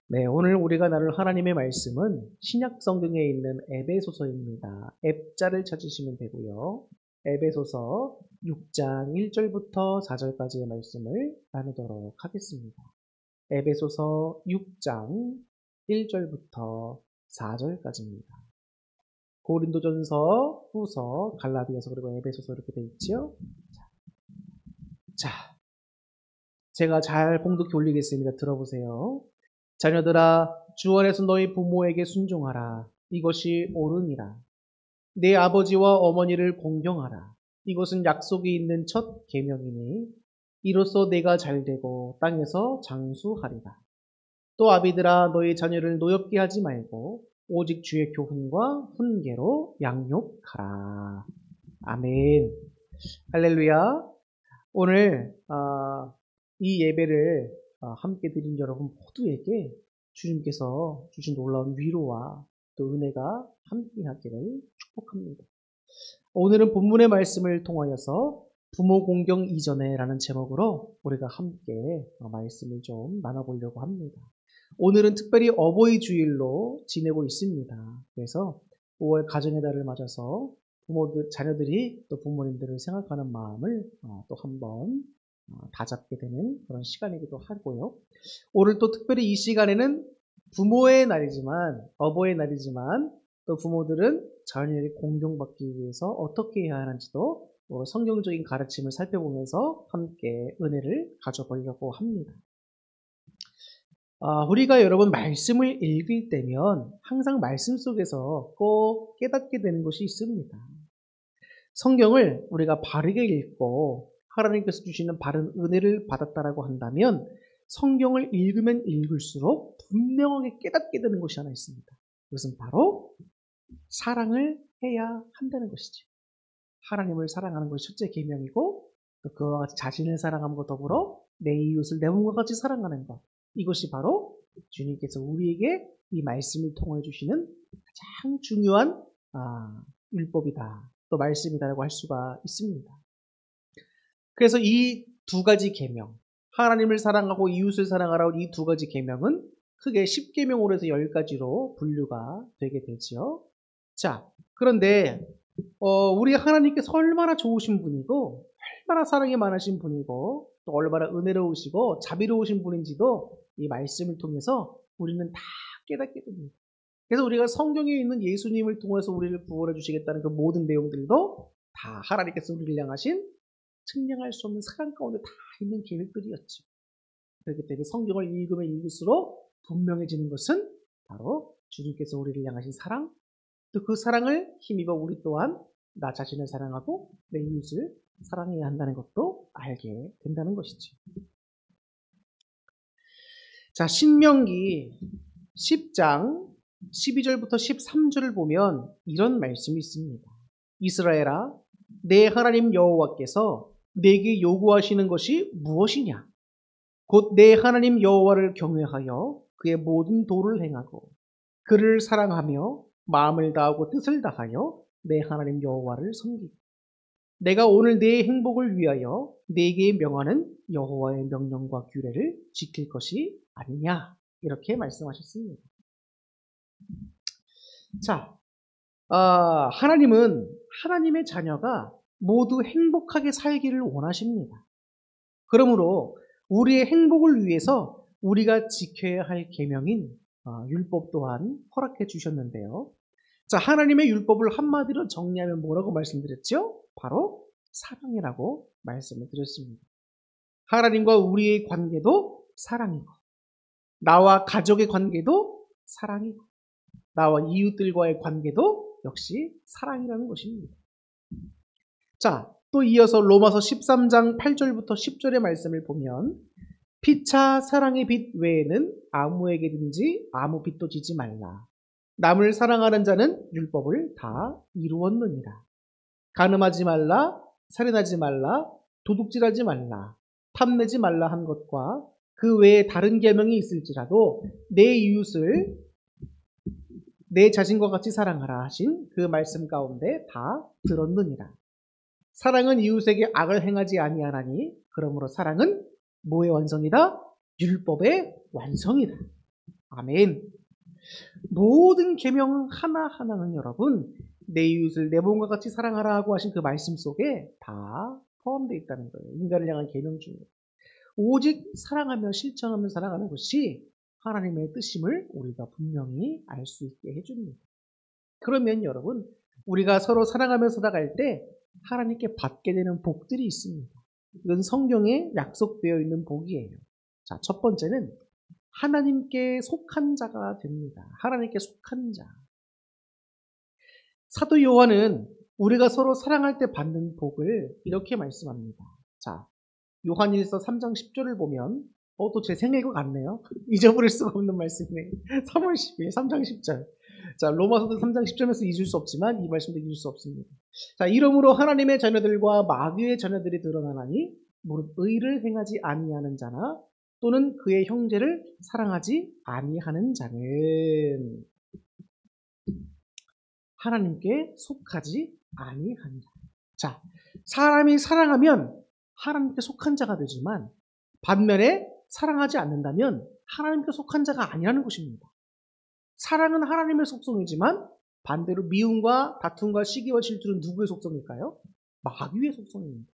네, 오늘 우리가 나눌 하나님의 말씀은 신약 성경에 있는 에베소서입니다. 앱자를 찾으시면 되고요. 에베소서 6장 1절부터 4절까지의 말씀을 나누도록 하겠습니다. 에베소서 6장 1절부터 4절까지입니다. 고린도전서, 후서, 갈라디아서 그리고 에베소서 이렇게 되어 있죠. 자, 제가 잘 봉독해 올리겠습니다. 들어보세요. 자녀들아, 주 안에서 너희 부모에게 순종하라. 이것이 옳으니라. 내 아버지와 어머니를 공경하라. 이것은 약속이 있는 첫 계명이니 이로써 내가 잘되고 땅에서 장수하리라. 또 아비들아, 너희 자녀를 노엽게 하지 말고 오직 주의 교훈과 훈계로 양육하라. 아멘. 할렐루야. 오늘 이 예배를 함께 드린 여러분 모두에게 주님께서 주신 놀라운 위로와 또 은혜가 함께하기를 축복합니다. 오늘은 본문의 말씀을 통하여서 부모 공경 이전에라는 제목으로 우리가 함께 말씀을 좀 나눠보려고 합니다. 오늘은 특별히 어버이 주일로 지내고 있습니다. 그래서 5월 가정의 달을 맞아서 부모들, 자녀들이 또 부모님들을 생각하는 마음을 또 한번 다잡게 되는 그런 시간이기도 하고요. 오늘 또 특별히 이 시간에는 부모의 날이지만, 어버이의 날이지만, 또 부모들은 자녀에게 공경받기 위해서 어떻게 해야 하는지도 성경적인 가르침을 살펴보면서 함께 은혜를 가져보려고 합니다. 우리가 여러분 말씀을 읽을 때면 항상 말씀 속에서 꼭 깨닫게 되는 것이 있습니다. 성경을 우리가 바르게 읽고 하나님께서 주시는 바른 은혜를 받았다라고 한다면 성경을 읽으면 읽을수록 분명하게 깨닫게 되는 것이 하나 있습니다. 그것은 바로 사랑을 해야 한다는 것이죠. 하나님을 사랑하는 것이 첫째 계명이고 또 그와 같이 자신을 사랑함과 더불어 내 이웃을 내 몸과 같이 사랑하는 것. 이것이 바로 주님께서 우리에게 이 말씀을 통해 주시는 가장 중요한 율법이다. 또 말씀이다라고 할 수가 있습니다. 그래서 이 두 가지 계명, 하나님을 사랑하고 이웃을 사랑하라고 이 두 가지 계명은 크게 10계명으로 해서 10가지로 분류가 되게 되죠. 자, 그런데 우리 하나님께서 얼마나 좋으신 분이고 얼마나 사랑이 많으신 분이고 또 얼마나 은혜로우시고 자비로우신 분인지도 이 말씀을 통해서 우리는 다 깨닫게 됩니다. 그래서 우리가 성경에 있는 예수님을 통해서 우리를 구원해 주시겠다는 그 모든 내용들도 다 하나님께서 우리를 향하신 측량할 수 없는 사랑 가운데 다 있는 계획들이었죠. 그렇기 때문에 성경을 읽으면 읽을수록 분명해지는 것은 바로 주님께서 우리를 향하신 사랑, 또 그 사랑을 힘입어 우리 또한 나 자신을 사랑하고 내 이웃을 사랑해야 한다는 것도 알게 된다는 것이죠. 자, 신명기 10장 12절부터 13절을 보면 이런 말씀이 있습니다. 이스라엘아, 내 하나님 여호와께서 내게 요구하시는 것이 무엇이냐? 곧 내 하나님 여호와를 경외하여 그의 모든 도를 행하고 그를 사랑하며 마음을 다하고 뜻을 다하여 내 하나님 여호와를 섬기고 내가 오늘 내 행복을 위하여 내게 명하는 여호와의 명령과 규례를 지킬 것이 아니냐? 이렇게 말씀하셨습니다. 자, 하나님은 하나님의 자녀가 모두 행복하게 살기를 원하십니다. 그러므로 우리의 행복을 위해서 우리가 지켜야 할 계명인 율법 또한 허락해 주셨는데요. 자, 하나님의 율법을 한마디로 정리하면 뭐라고 말씀드렸죠? 바로 사랑이라고 말씀을 드렸습니다. 하나님과 우리의 관계도 사랑이고 나와 가족의 관계도 사랑이고 나와 이웃들과의 관계도 역시 사랑이라는 것입니다. 자, 또 이어서 로마서 13장 8절부터 10절의 말씀을 보면 피차 사랑의 빚 외에는 아무에게든지 아무 빚도 지지 말라. 남을 사랑하는 자는 율법을 다 이루었느니라. 간음하지 말라, 살인하지 말라, 도둑질하지 말라, 탐내지 말라 한 것과 그 외에 다른 계명이 있을지라도 내 이웃을 내 자신과 같이 사랑하라 하신 그 말씀 가운데 다 들었느니라. 사랑은 이웃에게 악을 행하지 아니하나니 그러므로 사랑은 뭐의 완성이다? 율법의 완성이다. 아멘. 모든 계명 하나하나는 여러분 내 이웃을 내 몸과 같이 사랑하라고 하신 그 말씀 속에 다 포함되어 있다는 거예요. 인간을 향한 계명 중에. 오직 사랑하며 실천하며 살아가는 것이 하나님의 뜻임을 우리가 분명히 알 수 있게 해줍니다. 그러면 여러분 우리가 서로 사랑하며 살아갈 때 하나님께 받게 되는 복들이 있습니다. 이건 성경에 약속되어 있는 복이에요. 자, 첫 번째는 하나님께 속한 자가 됩니다. 하나님께 속한 자. 사도 요한은 우리가 서로 사랑할 때 받는 복을 이렇게 말씀합니다. 자, 요한일서 3장 10절을 보면 또 제 생일과 같네요. 잊어버릴 수가 없는 말씀이네요. 3월 10일 3장 10절. 자, 로마서도 3장 10절에서 잊을 수 없지만 이 말씀도 잊을 수 없습니다. 자, 이러므로 하나님의 자녀들과 마귀의 자녀들이 드러나나니 무릇 의를 행하지 아니하는 자나 또는 그의 형제를 사랑하지 아니하는 자는 하나님께 속하지 아니한 자. 자, 사람이 사랑하면 하나님께 속한 자가 되지만 반면에 사랑하지 않는다면 하나님께 속한 자가 아니라는 것입니다. 사랑은 하나님의 속성이지만 반대로 미움과 다툼과 시기와 질투는 누구의 속성일까요? 마귀의 속성입니다.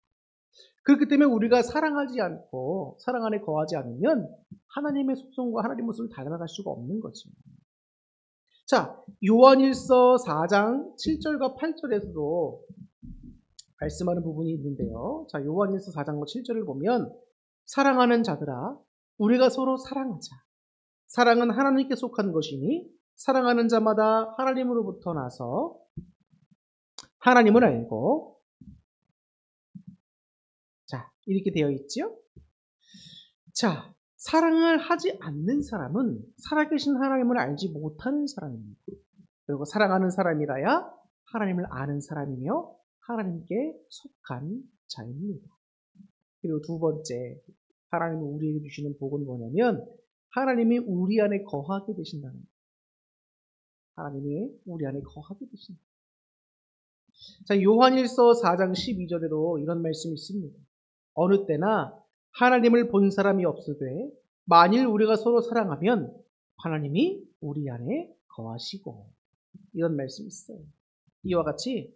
그렇기 때문에 우리가 사랑하지 않고 사랑 안에 거하지 않으면 하나님의 속성과 하나님의 모습을 닮아갈 수가 없는 거죠. 자, 요한일서 4장 7절과 8절에서도 말씀하는 부분이 있는데요. 자, 요한일서 4장 7절을 보면 사랑하는 자들아 우리가 서로 사랑하자. 사랑은 하나님께 속한 것이니 사랑하는 자마다 하나님으로부터 나서 하나님을 알고 자, 이렇게 되어 있죠. 자, 사랑을 하지 않는 사람은 살아계신 하나님을 알지 못하는 사람입니다. 그리고 사랑하는 사람이라야 하나님을 아는 사람이며 하나님께 속한 자입니다. 그리고 두 번째, 하나님이 우리에게 주시는 복은 뭐냐면 하나님이 우리 안에 거하게 되신다는 거예요. 하나님이 우리 안에 거하게 되신다. 자, 요한일서 4장 12절에도 이런 말씀이 있습니다. 어느 때나 하나님을 본 사람이 없으되 만일 우리가 서로 사랑하면 하나님이 우리 안에 거하시고 이런 말씀이 있어요. 이와 같이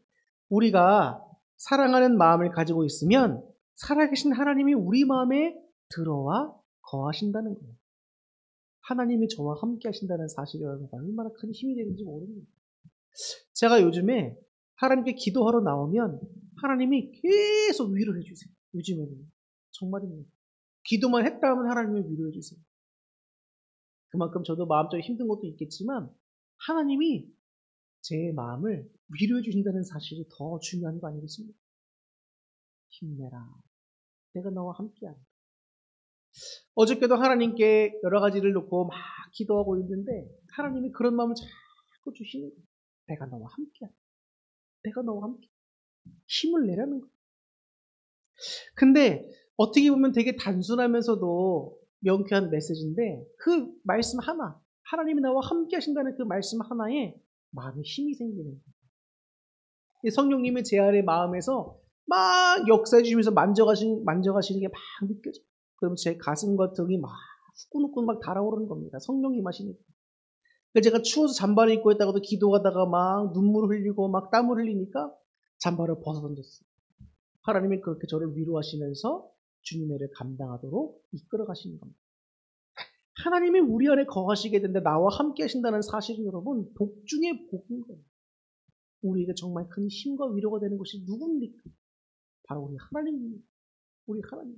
우리가 사랑하는 마음을 가지고 있으면 살아계신 하나님이 우리 마음에 들어와 거하신다는 거예요. 하나님이 저와 함께 하신다는 사실이 얼마나 큰 힘이 되는지 모릅니다. 제가 요즘에 하나님께 기도하러 나오면 하나님이 계속 위로해 주세요. 요즘에는. 정말입니다. 기도만 했다 하면 하나님이 위로해 주세요. 그만큼 저도 마음적으로 힘든 것도 있겠지만 하나님이 제 마음을 위로해 주신다는 사실이 더 중요한 거 아니겠습니까? 힘내라. 내가 너와 함께한다. 어저께도 하나님께 여러 가지를 놓고 막 기도하고 있는데 하나님이 그런 마음을 자꾸 주시는 거예요. 내가 너와 함께한다. 내가 너와 함께. 힘을 내라는 거예요. 근데 어떻게 보면 되게 단순하면서도 명쾌한 메시지인데 그 말씀 하나, 하나님이 나와 함께 하신다는 그 말씀 하나에 마음에 힘이 생기는 거예요. 성령님의 제 안의 마음에서 막 역사해 주시면서 만져가시는 게 막 느껴져요. 그럼 제 가슴과 등이 막 후끈후끈 막 달아오르는 겁니다. 성령님 하시니까. 그래서 제가 추워서 잠바를 입고 있다가도 기도하다가 막 눈물을 흘리고 막 땀을 흘리니까 잠바를 벗어던졌어요. 하나님이 그렇게 저를 위로하시면서 주님의 일을 감당하도록 이끌어 가시는 겁니다. 하나님이 우리 안에 거하시게 되는데 나와 함께 하신다는 사실은 여러분 복 중에 복인 거예요. 우리에게 정말 큰 힘과 위로가 되는 것이 누굽니까? 바로 우리 하나님입니다. 우리 하나님.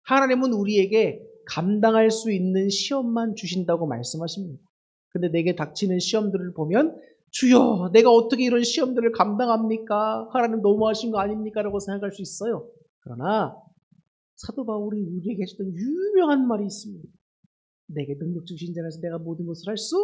하나님은 우리에게 감당할 수 있는 시험만 주신다고 말씀하십니다. 근데 내게 닥치는 시험들을 보면 주여 내가 어떻게 이런 시험들을 감당합니까? 하나님 너무하신 거 아닙니까? 라고 생각할 수 있어요. 그러나 사도 바울이 우리에게 해주던 유명한 말이 있습니다. 내게 능력 주신 자라서 내가 모든 것을 할 수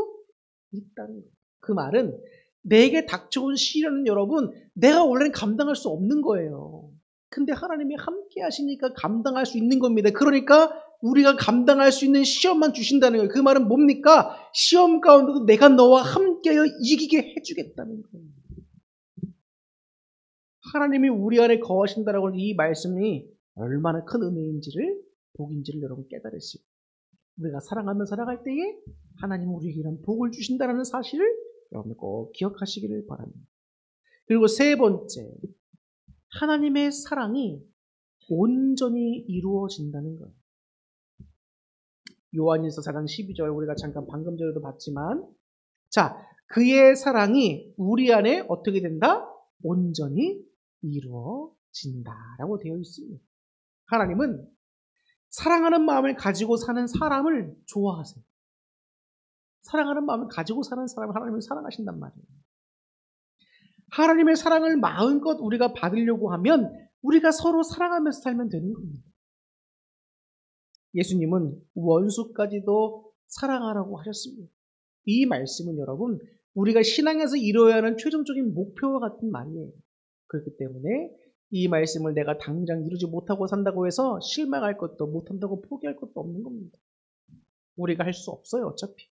있다는 거예요. 그 말은 내게 닥쳐온 시련은 여러분 내가 원래는 감당할 수 없는 거예요. 근데 하나님이 함께 하시니까 감당할 수 있는 겁니다. 그러니까 우리가 감당할 수 있는 시험만 주신다는 거예요. 그 말은 뭡니까? 시험 가운데도 내가 너와 함께하여 이기게 해주겠다는 거예요. 하나님이 우리 안에 거하신다라고 하는 이 말씀이 얼마나 큰 은혜인지를 복인지를 여러분 깨달으시고 우리가 사랑하며 살아갈 때에 하나님 우리에게 이런 복을 주신다는 사실을 여러분 꼭 기억하시기를 바랍니다. 그리고 세 번째, 하나님의 사랑이 온전히 이루어진다는 거예요. 요한일서 4장 12절 우리가 잠깐 방금 전에도 봤지만, 자, 그의 사랑이 우리 안에 어떻게 된다? 온전히 이루어진다라고 되어 있습니다. 하나님은 사랑하는 마음을 가지고 사는 사람을 좋아하세요. 사랑하는 마음을 가지고 사는 사람을 하나님을 사랑하신단 말이에요. 하나님의 사랑을 마음껏 우리가 받으려고 하면 우리가 서로 사랑하면서 살면 되는 겁니다. 예수님은 원수까지도 사랑하라고 하셨습니다. 이 말씀은 여러분 우리가 신앙에서 이루어야 하는 최종적인 목표와 같은 말이에요. 그렇기 때문에 이 말씀을 내가 당장 이루지 못하고 산다고 해서 실망할 것도 못한다고 포기할 것도 없는 겁니다. 우리가 할 수 없어요, 어차피.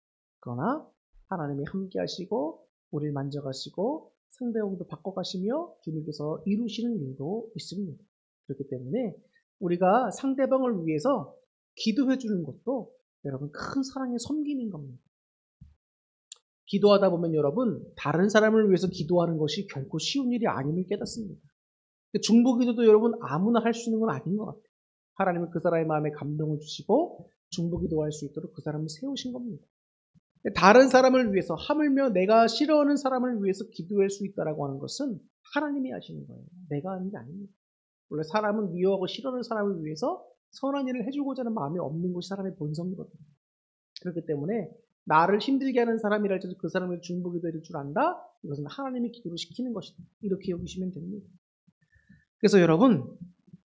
그러나 하나님이 함께 하시고 우리를 만져가시고 상대방도 바꿔가시며 주님께서 이루시는 일도 있습니다. 그렇기 때문에 우리가 상대방을 위해서 기도해 주는 것도 여러분 큰 사랑의 섬김인 겁니다. 기도하다 보면 여러분 다른 사람을 위해서 기도하는 것이 결코 쉬운 일이 아님을 깨닫습니다. 중보기도도 여러분 아무나 할 수 있는 건 아닌 것 같아요. 하나님은 그 사람의 마음에 감동을 주시고 중보기도할 수 있도록 그 사람을 세우신 겁니다. 다른 사람을 위해서 하물며 내가 싫어하는 사람을 위해서 기도할 수 있다라고 하는 것은 하나님이 하시는 거예요. 내가 하는 게 아닙니다. 원래 사람은 미워하고 싫어하는 사람을 위해서 선한 일을 해주고자 하는 마음이 없는 것이 사람의 본성이거든요. 그렇기 때문에 나를 힘들게 하는 사람이라 해서 그 사람을 중보기도할 줄 안다? 이것은 하나님이 기도를 시키는 것이다. 이렇게 여기시면 됩니다. 그래서 여러분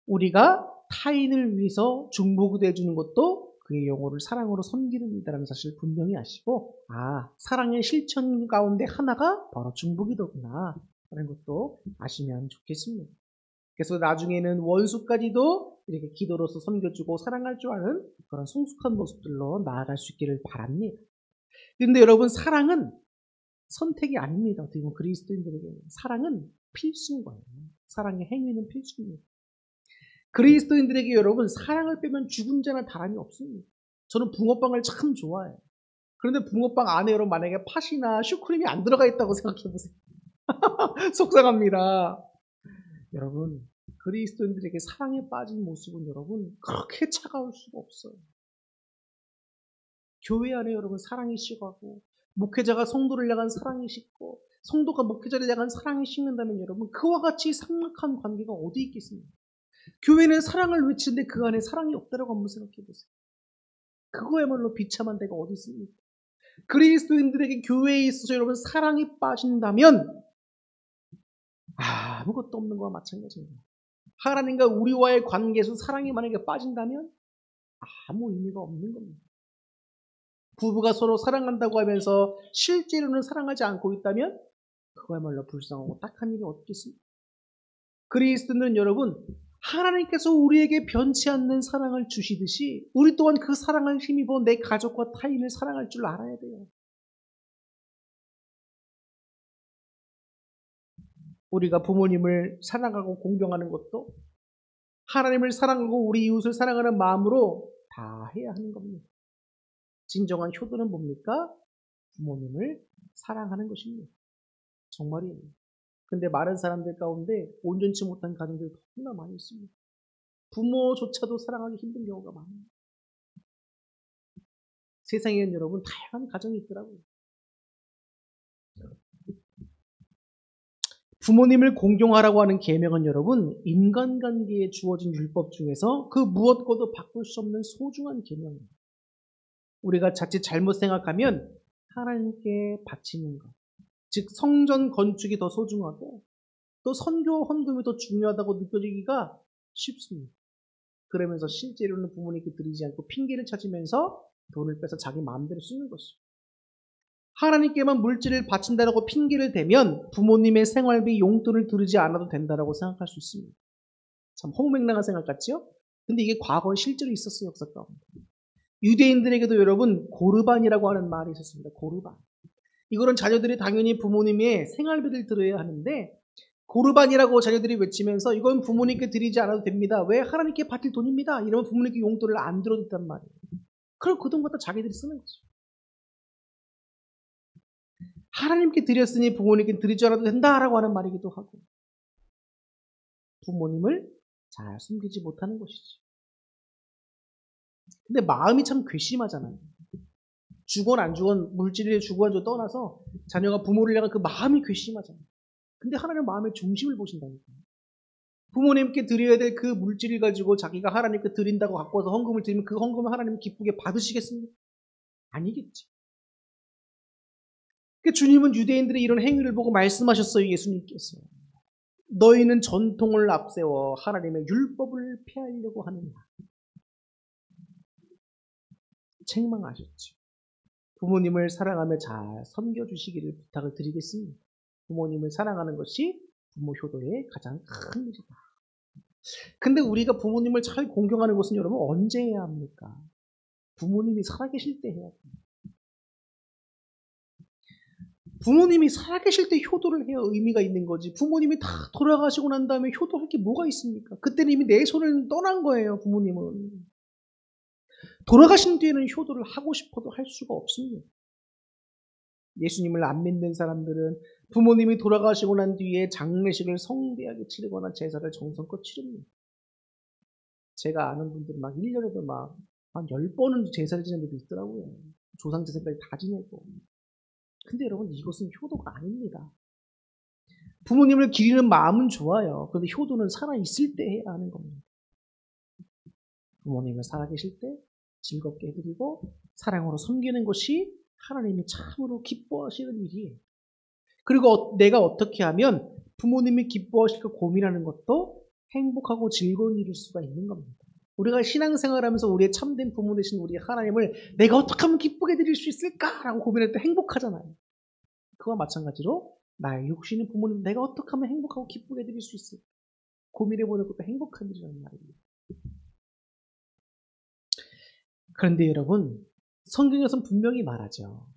우리가 타인을 위해서 중보기도해 주는 것도 그의 영혼을 사랑으로 섬기는 일이라는 사실을 분명히 아시고 사랑의 실천 가운데 하나가 바로 중보기도구나 라는 것도 아시면 좋겠습니다. 그래서 나중에는 원수까지도 이렇게 기도로서 섬겨주고 사랑할 줄 아는 그런 성숙한 모습들로 나아갈 수 있기를 바랍니다. 그런데 여러분 사랑은 선택이 아닙니다. 어떻게 보면 그리스도인들에게 사랑은 필수인 거예요. 사랑의 행위는 필수입니다. 그리스도인들에게 여러분 사랑을 빼면 죽은 자나 다름이 없습니다. 저는 붕어빵을 참 좋아해요. 그런데 붕어빵 안에 여러분 만약에 팥이나 슈크림이 안 들어가 있다고 생각해 보세요. 속상합니다. 여러분 그리스도인들에게 사랑에 빠진 모습은 여러분 그렇게 차가울 수가 없어요. 교회 안에 여러분 사랑이 식하고 목회자가 성도를 향한 사랑이 식고 성도가 목회자를 향한 사랑이 식는다면 여러분 그와 같이 삭막한 관계가 어디 있겠습니까? 교회는 사랑을 외치는데 그 안에 사랑이 없다라고 한번 생각해 보세요. 그거야말로 비참한 데가 어디 있습니까? 그리스도인들에게 교회에 있어서 여러분 사랑이 빠진다면 아무것도 없는 거와 마찬가지입니다. 하나님과 우리와의 관계에서 사랑이 만약에 빠진다면 아무 의미가 없는 겁니다. 부부가 서로 사랑한다고 하면서 실제로는 사랑하지 않고 있다면 그거야말로 불쌍하고 딱한 일이 어디 있습니까? 그리스도는 여러분 하나님께서 우리에게 변치 않는 사랑을 주시듯이 우리 또한 그 사랑을 힘입어 내 가족과 타인을 사랑할 줄 알아야 돼요. 우리가 부모님을 사랑하고 공경하는 것도 하나님을 사랑하고 우리 이웃을 사랑하는 마음으로 다 해야 하는 겁니다. 진정한 효도는 뭡니까? 부모님을 사랑하는 것입니다. 정말이에요. 근데 많은 사람들 가운데 온전치 못한 가정들이 너무나 많이 있습니다. 부모조차도 사랑하기 힘든 경우가 많아요. 세상에는 여러분 다양한 가정이 있더라고요. 부모님을 공경하라고 하는 계명은 여러분 인간관계에 주어진 율법 중에서 그 무엇과도 바꿀 수 없는 소중한 계명입니다. 우리가 자칫 잘못 생각하면 하나님께 바치는 것, 즉 성전 건축이 더 소중하고 또 선교 헌금이 더 중요하다고 느껴지기가 쉽습니다. 그러면서 실제로는 부모님께 드리지 않고 핑계를 찾으면서 돈을 빼서 자기 마음대로 쓰는 것이죠. 하나님께만 물질을 바친다라고 핑계를 대면 부모님의 생활비 용돈을 드리지 않아도 된다라고 생각할 수 있습니다. 참 허무맹랑한 생각 같지요? 근데 이게 과거에 실제로 있었어요, 역사 가운데. 유대인들에게도 여러분 고르반이라고 하는 말이 있었습니다. 고르반. 이거는 자녀들이 당연히 부모님의 생활비를 들어야 하는데 고르반이라고 자녀들이 외치면서 이건 부모님께 드리지 않아도 됩니다. 왜? 하나님께 바칠 돈입니다. 이러면 부모님께 용돈을 안 들어줬단 말이에요. 그럼 그 돈 갖다 자기들이 쓰는 거죠. 하나님께 드렸으니 부모님께 드리지 않아도 된다라고 하는 말이기도 하고, 부모님을 잘 숨기지 못하는 것이지. 근데 마음이 참 괘씸하잖아요. 주건 안 주건, 물질에 주고 안 주고 떠나서 자녀가 부모를 향한 그 마음이 괘씸하잖아요. 근데 하나님은 마음의 중심을 보신다니까요. 부모님께 드려야 될 그 물질을 가지고 자기가 하나님께 드린다고 갖고 와서 헌금을 드리면 그 헌금을 하나님은 기쁘게 받으시겠습니까? 아니겠지. 그러니까 주님은 유대인들의 이런 행위를 보고 말씀하셨어요. 예수님께서. 너희는 전통을 앞세워 하나님의 율법을 폐하려고 하느냐. 책망하셨죠. 부모님을 사랑하며 잘 섬겨주시기를 부탁을 드리겠습니다. 부모님을 사랑하는 것이 부모 효도의 가장 큰 일이다. 근데 우리가 부모님을 잘 공경하는 것은 여러분 언제 해야 합니까? 부모님이 살아계실 때 해야 합니다. 부모님이 살아계실 때 효도를 해야 의미가 있는 거지. 부모님이 다 돌아가시고 난 다음에 효도할 게 뭐가 있습니까? 그때는 이미 내 손을 떠난 거예요, 부모님은. 돌아가신 뒤에는 효도를 하고 싶어도 할 수가 없습니다. 예수님을 안 믿는 사람들은 부모님이 돌아가시고 난 뒤에 장례식을 성대하게 치르거나 제사를 정성껏 치릅니다. 제가 아는 분들은 막 1년에도 막 한 10번은 제사를 지내는 데도 있더라고요. 조상 제사까지 다 지내고. 근데 여러분 이것은 효도가 아닙니다. 부모님을 기리는 마음은 좋아요. 그런데 효도는 살아있을 때 해야 하는 겁니다. 부모님을 살아계실 때 즐겁게 해드리고 사랑으로 섬기는 것이 하나님이 참으로 기뻐하시는 일이에요. 그리고 내가 어떻게 하면 부모님이 기뻐하실까 고민하는 것도 행복하고 즐거운 일일 수가 있는 겁니다. 우리가 신앙생활하면서 우리의 참된 부모 되신 우리 하나님을 내가 어떻게 하면 기쁘게 드릴 수 있을까라고 고민할 때 행복하잖아요. 그와 마찬가지로 나의 육신의 부모님 내가 어떻게 하면 행복하고 기쁘게 드릴 수 있을까 고민해보는 것도 행복한 일이라는 말입니다. 그런데 여러분 성경에서는 분명히 말하죠.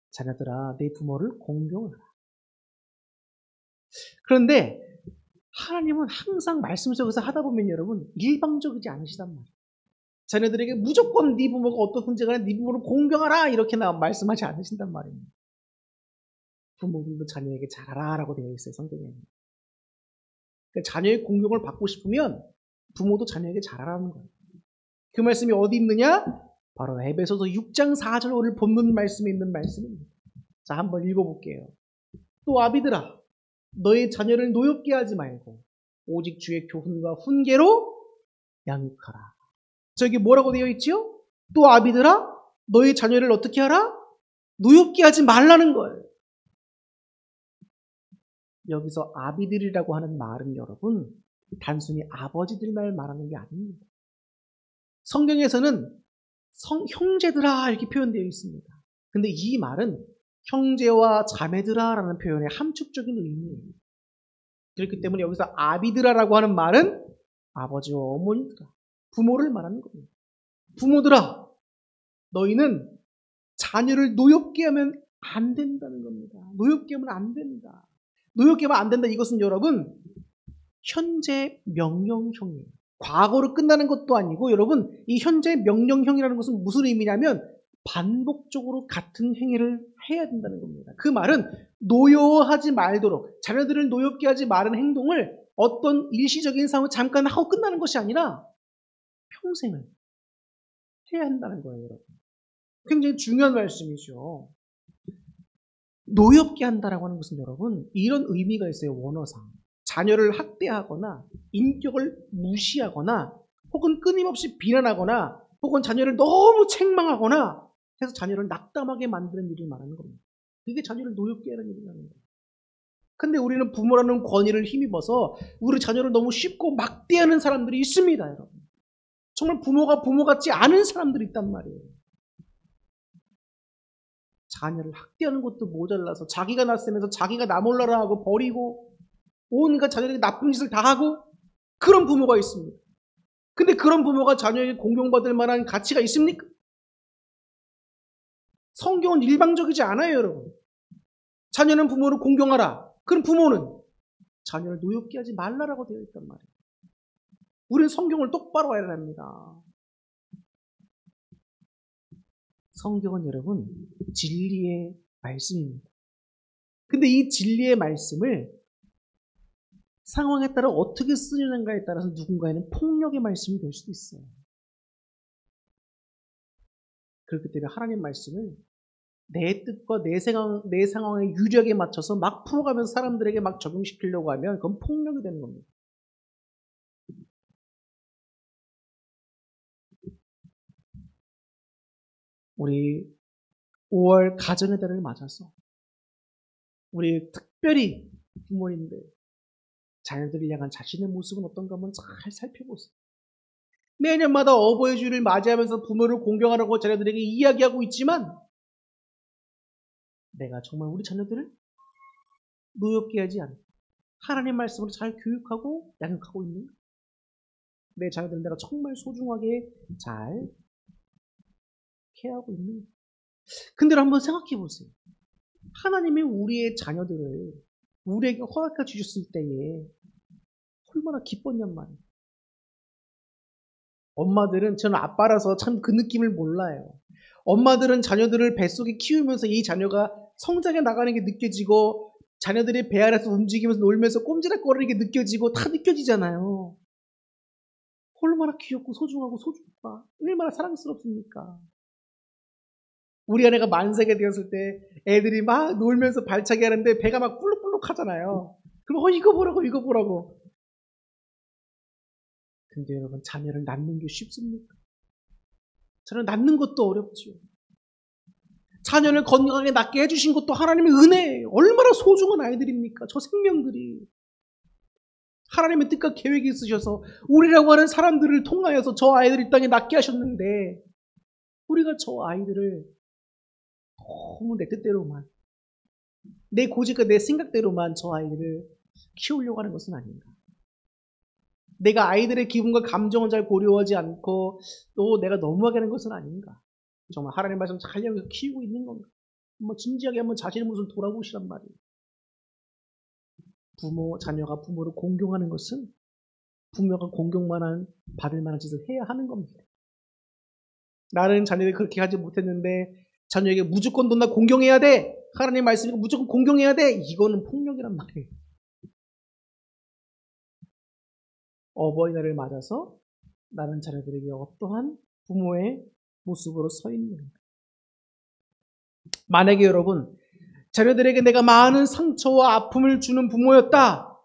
자녀들아 내 부모를 공경하라. 그런데 하나님은 항상 말씀 속에서 하다 보면 여러분 일방적이지 않으시단 말이에요. 자녀들에게 무조건 네 부모가 어떻든지 간에 네 부모를 공경하라 이렇게 말씀하지 않으신단 말입니다. 부모님도 자녀에게 잘하라 라고 되어 있어요. 성경에는. 그러니까 자녀의 공경을 받고 싶으면 부모도 자녀에게 잘하라는 거예요. 그 말씀이 어디 있느냐? 바로 에베소서 6장 4절 오늘 본문 말씀에 있는 말씀입니다. 자, 한번 읽어볼게요. 또 아비들아 너의 자녀를 노엽게 하지 말고 오직 주의 교훈과 훈계로 양육하라. 저기 뭐라고 되어 있지요? 또 아비들아 너의 자녀를 어떻게 하라? 노엽게 하지 말라는 거예요. 여기서 아비들이라고 하는 말은 여러분 단순히 아버지들만 말하는 게 아닙니다. 성경에서는 형제들아 이렇게 표현되어 있습니다. 근데 이 말은 형제와 자매들아라는 표현의 함축적인 의미예요. 그렇기 때문에 여기서 아비들아라고 하는 말은 아버지와 어머니들아, 부모를 말하는 겁니다. 부모들아, 너희는 자녀를 노엽게 하면 안 된다는 겁니다. 노엽게 하면 안 된다. 노엽게 하면 안 된다. 이것은 여러분 현재 명령형이에요. 과거로 끝나는 것도 아니고 여러분 이 현재 명령형이라는 것은 무슨 의미냐면 반복적으로 같은 행위를 해야 된다는 겁니다. 그 말은 노여하지 말도록 자녀들을 노엽게 하지 말은 행동을 어떤 일시적인 상황을 잠깐 하고 끝나는 것이 아니라 평생을 해야 한다는 거예요. 여러분. 굉장히 중요한 말씀이죠. 노엽게 한다라고 하는 것은 여러분 이런 의미가 있어요. 원어상. 자녀를 학대하거나 인격을 무시하거나 혹은 끊임없이 비난하거나 혹은 자녀를 너무 책망하거나 해서 자녀를 낙담하게 만드는 일을 말하는 겁니다. 그게 자녀를 노엽게 하는 일이라는 거예요. 근데 우리는 부모라는 권위를 힘입어서 우리 자녀를 너무 쉽고 막대하는 사람들이 있습니다. 여러분. 정말 부모가 부모 같지 않은 사람들이 있단 말이에요. 자녀를 학대하는 것도 모자라서 자기가 낳으면서 자기가 나 몰라라 하고 버리고 온갖 자녀에게 나쁜 짓을 다 하고 그런 부모가 있습니다. 근데 그런 부모가 자녀에게 공경받을 만한 가치가 있습니까? 성경은 일방적이지 않아요, 여러분. 자녀는 부모를 공경하라. 그럼 부모는 자녀를 노엽게 하지 말라라고 되어 있단 말이에요. 우리는 성경을 똑바로 알아야 합니다. 성경은 여러분 진리의 말씀입니다. 근데 이 진리의 말씀을 상황에 따라 어떻게 쓰느냐에 따라서 누군가에는 폭력의 말씀이 될 수도 있어요. 그렇기 때문에 하나님 말씀을 내 뜻과 내 상황에 유력에 맞춰서 막 풀어가면서 사람들에게 막 적용시키려고 하면 그건 폭력이 되는 겁니다. 우리 5월 가정의 달을 맞아서 우리 특별히 부모님들 자녀들을 향한 자신의 모습은 어떤가 한번 잘 살펴보세요. 매년마다 어버이 주일을 맞이하면서 부모를 공경하라고 자녀들에게 이야기하고 있지만 내가 정말 우리 자녀들을 노엽게 하지 않고 하나님 말씀으로 잘 교육하고 양육하고 있는가? 내 자녀들은 내가 정말 소중하게 잘 케어하고 있는가? 근데 한번 생각해 보세요. 하나님이 우리의 자녀들을 우리에게 허락해 주셨을 때에 얼마나 기뻤냔 말이에요. 엄마들은, 저는 아빠라서 참 그 느낌을 몰라요. 엄마들은 자녀들을 뱃속에 키우면서 이 자녀가 성장해 나가는 게 느껴지고 자녀들이 배 아래서 움직이면서 놀면서 꼼지락거리는 게 느껴지고 다 느껴지잖아요. 얼마나 귀엽고 소중하고 소중하, 얼마나 사랑스럽습니까? 우리 아내가 만세가 되었을 때 애들이 막 놀면서 발차기 하는데 배가 막 불룩불룩 하잖아요. 그럼 이거 보라고 이거 보라고. 근데 여러분 자녀를 낳는 게 쉽습니까? 자녀를 낳는 것도 어렵지요. 자녀를 건강하게 낳게 해주신 것도 하나님의 은혜예요. 얼마나 소중한 아이들입니까? 저 생명들이. 하나님의 뜻과 계획이 있으셔서 우리라고 하는 사람들을 통하여서 저 아이들을 이 땅에 낳게 하셨는데 우리가 저 아이들을 너무 내 뜻대로만, 내 고집과 내 생각대로만 저 아이들을 키우려고 하는 것은 아닌가. 내가 아이들의 기분과 감정을 잘 고려하지 않고 또 내가 너무하게 하는 것은 아닌가. 정말 하나님 말씀 잘 이해하면서 키우고 있는 건가. 한번 진지하게 한번 자신의 모습을 돌아보시란 말이에요. 자녀가 부모를 공경하는 것은 부모가 받을 만한 짓을 해야 하는 겁니다. 나는 자녀를 그렇게 하지 못했는데 자녀에게 무조건 넌 나 공경해야 돼. 하나님 말씀이고 무조건 공경해야 돼. 이거는 폭력이란 말이에요. 어버이날을 맞아서 나는 자녀들에게 어떠한 부모의 모습으로 서 있는가. 만약에 여러분 자녀들에게 내가 많은 상처와 아픔을 주는 부모였다.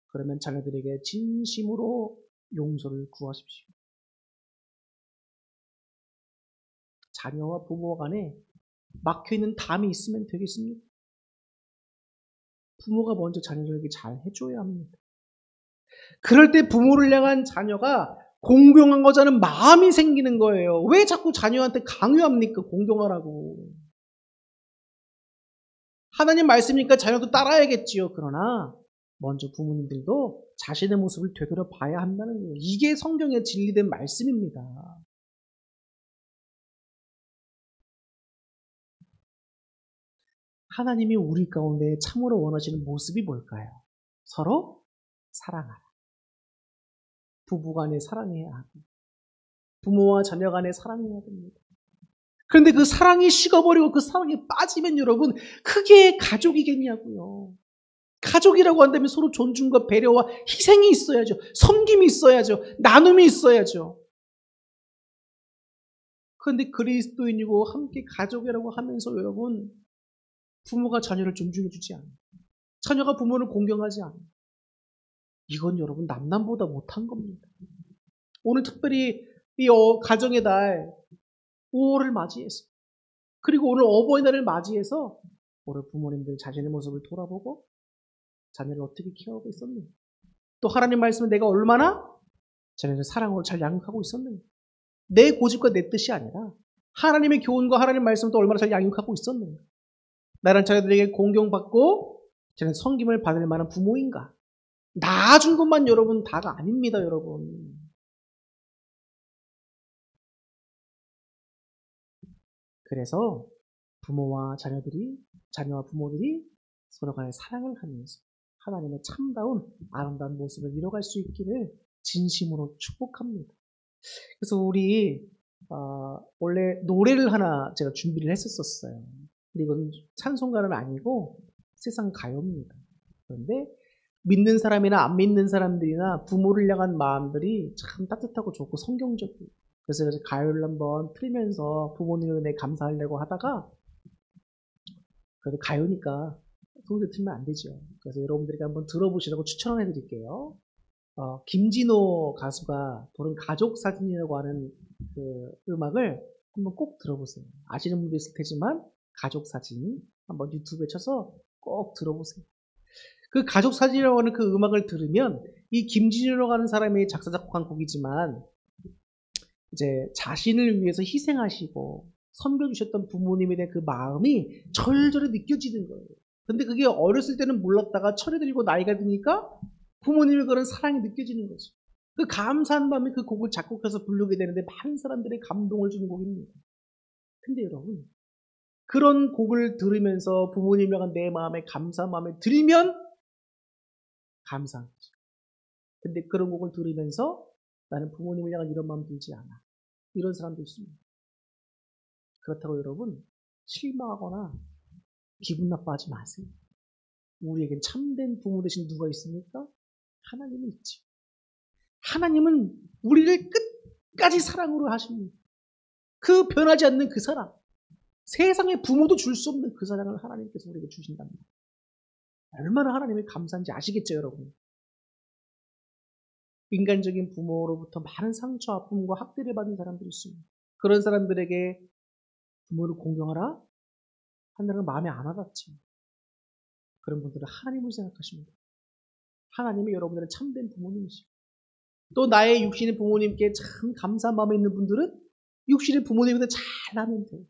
그러면 자녀들에게 진심으로 용서를 구하십시오. 자녀와 부모 간에 막혀있는 담이 있으면 되겠습니까? 부모가 먼저 자녀들에게 잘 해줘야 합니다. 그럴 때 부모를 향한 자녀가 공경하고자 하는 마음이 생기는 거예요. 왜 자꾸 자녀한테 강요합니까? 공경하라고. 하나님 말씀이니까 자녀도 따라야겠지요. 그러나 먼저 부모님들도 자신의 모습을 되돌아 봐야 한다는 거예요. 이게 성경의 진리된 말씀입니다. 하나님이 우리 가운데 참으로 원하시는 모습이 뭘까요? 서로 사랑하라. 부부 간에 사랑해야 하고 부모와 자녀 간에 사랑해야 됩니다. 그런데 그 사랑이 식어버리고 그 사랑에 빠지면 여러분 그게 가족이겠냐고요. 가족이라고 한다면 서로 존중과 배려와 희생이 있어야죠. 섬김이 있어야죠. 나눔이 있어야죠. 그런데 그리스도인이고 함께 가족이라고 하면서 여러분 부모가 자녀를 존중해주지 않아요. 자녀가 부모를 공경하지 않아요. 이건 여러분 남남보다 못한 겁니다. 오늘 특별히 이 가정의 달 5월을 맞이해서 그리고 오늘 어버이날을 맞이해서 오늘 부모님들 자신의 모습을 돌아보고 자녀를 어떻게 케어하고 있었는가. 또 하나님 말씀은 내가 얼마나 자녀를 사랑으로 잘 양육하고 있었는가. 내 고집과 내 뜻이 아니라 하나님의 교훈과 하나님 말씀을 또 얼마나 잘 양육하고 있었는가. 나란 자녀들에게 공경받고 저는 섬김을 받을 만한 부모인가. 낳아준 것만 여러분 다가 아닙니다. 여러분. 그래서 자녀와 부모들이 서로 간에 사랑을 하면서 하나님의 참다운 아름다운 모습을 이뤄갈 수 있기를 진심으로 축복합니다. 그래서 우리 원래 노래를 하나 제가 준비를 했었어요. 근데 이건 찬송가는 아니고 세상 가요입니다. 그런데 믿는 사람이나 안 믿는 사람들이나 부모를 향한 마음들이 참 따뜻하고 좋고 성경적이에요. 그래서 가요를 한번 틀면서 부모님의 은혜에 감사하려고 하다가 그래도 가요니까 소리를 틀면 안 되죠. 그래서 여러분들에게 한번 들어보시라고 추천을 해드릴게요. 김진호 가수가 부른 가족 사진이라고 하는 그 음악을 한번 꼭 들어보세요. 아시는 분도 있을 테지만 가족 사진 한번 유튜브에 쳐서 꼭 들어보세요. 그 가족 사진이라고 하는 그 음악을 들으면 이 김진호라고 하는 사람이 작사 작곡한 곡이지만 이제 자신을 위해서 희생하시고 섬겨주셨던 부모님에 대한 그 마음이 절절히 느껴지는 거예요. 근데 그게 어렸을 때는 몰랐다가 철이 들고 나이가 드니까 부모님의 그런 사랑이 느껴지는 거죠. 그 감사한 마음에 그 곡을 작곡해서 부르게 되는데 많은 사람들의 감동을 주는 곡입니다. 근데 여러분, 그런 곡을 들으면서 부모님에 대한 내 마음에 감사한 마음에 들면 감사한 거죠. 근데 그런 곡을 들으면서 나는 부모님을 향한 이런 마음 들지 않아. 이런 사람도 있습니다. 그렇다고 여러분, 실망하거나 기분 나빠하지 마세요. 우리에겐 참된 부모 대신 누가 있습니까? 하나님은 있지. 하나님은 우리를 끝까지 사랑으로 하십니다. 그 변하지 않는 그 사랑. 세상의 부모도 줄 수 없는 그 사랑을 하나님께서 우리에게 주신답니다. 얼마나 하나님이 감사한지 아시겠죠, 여러분? 인간적인 부모로부터 많은 상처, 아픔과 학대를 받은 사람들이 있습니다. 그런 사람들에게 부모를 공경하라? 하늘은 마음에 안 와닿지. 그런 분들은 하나님을 생각하십니다. 하나님이 여러분들의 참된 부모님이시고 또 나의 육신의 부모님께 참 감사한 마음에 있는 분들은 육신의 부모님보다 잘하면 돼요.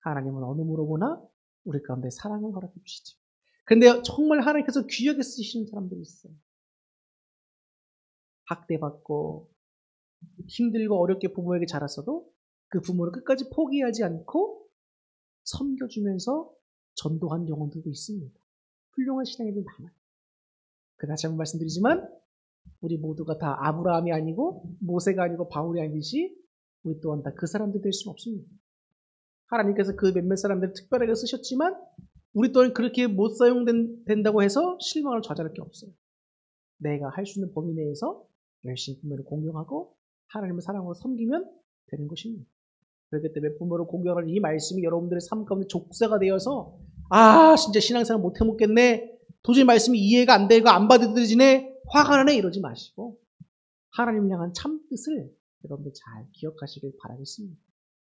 하나님은 어느 물어보나 우리 가운데 사랑을 허락해 주시죠. 근데 정말 하나님께서 귀하게 쓰시는 사람들이 있어요. 학대받고 힘들고 어렵게 부모에게 자랐어도 그 부모를 끝까지 포기하지 않고 섬겨주면서 전도한 영혼들도 있습니다. 훌륭한 신앙인들 많아요. 다시 한번 말씀드리지만 우리 모두가 다 아브라함이 아니고 모세가 아니고 바울이 아니듯이 우리 또한 다 그 사람들 될 수는 없습니다. 하나님께서 그 몇몇 사람들을 특별하게 쓰셨지만 우리 또한 그렇게 못 사용된다고 해서 실망을 좌절할 게 없어요. 내가 할 수 있는 범위 내에서 열심히 부모를 공경하고 하나님의 사랑으로 섬기면 되는 것입니다. 그렇기 때문에 부모를 공경하는 이 말씀이 여러분들의 삶 가운데 족쇄가 되어서 진짜 신앙생활 못 해먹겠네. 도저히 말씀이 이해가 안 되고 안 받아들여지네. 화가 나네. 이러지 마시고 하나님을 향한 참뜻을 여러분들 잘 기억하시길 바라겠습니다.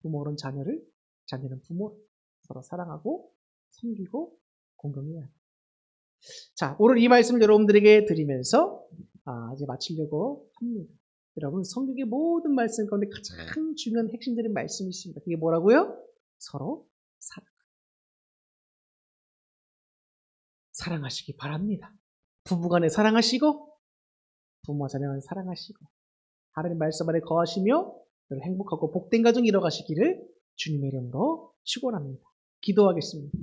부모는 자녀를, 자녀는 부모를 서로 사랑하고 섬기고 공경해야 합니다. 자, 오늘 이 말씀을 여러분들에게 드리면서 이제 마치려고 합니다. 여러분, 성경의 모든 말씀 가운데 가장 중요한 핵심적인 말씀이 있습니다. 그게 뭐라고요? 서로 사랑하시기 바랍니다. 부부간에 사랑하시고 부모와 자녀간에 사랑하시고 하나님 말씀 안에 거하시며 행복하고 복된 가정 이뤄가시기를 주님의 이름으로 축원합니다. 기도하겠습니다.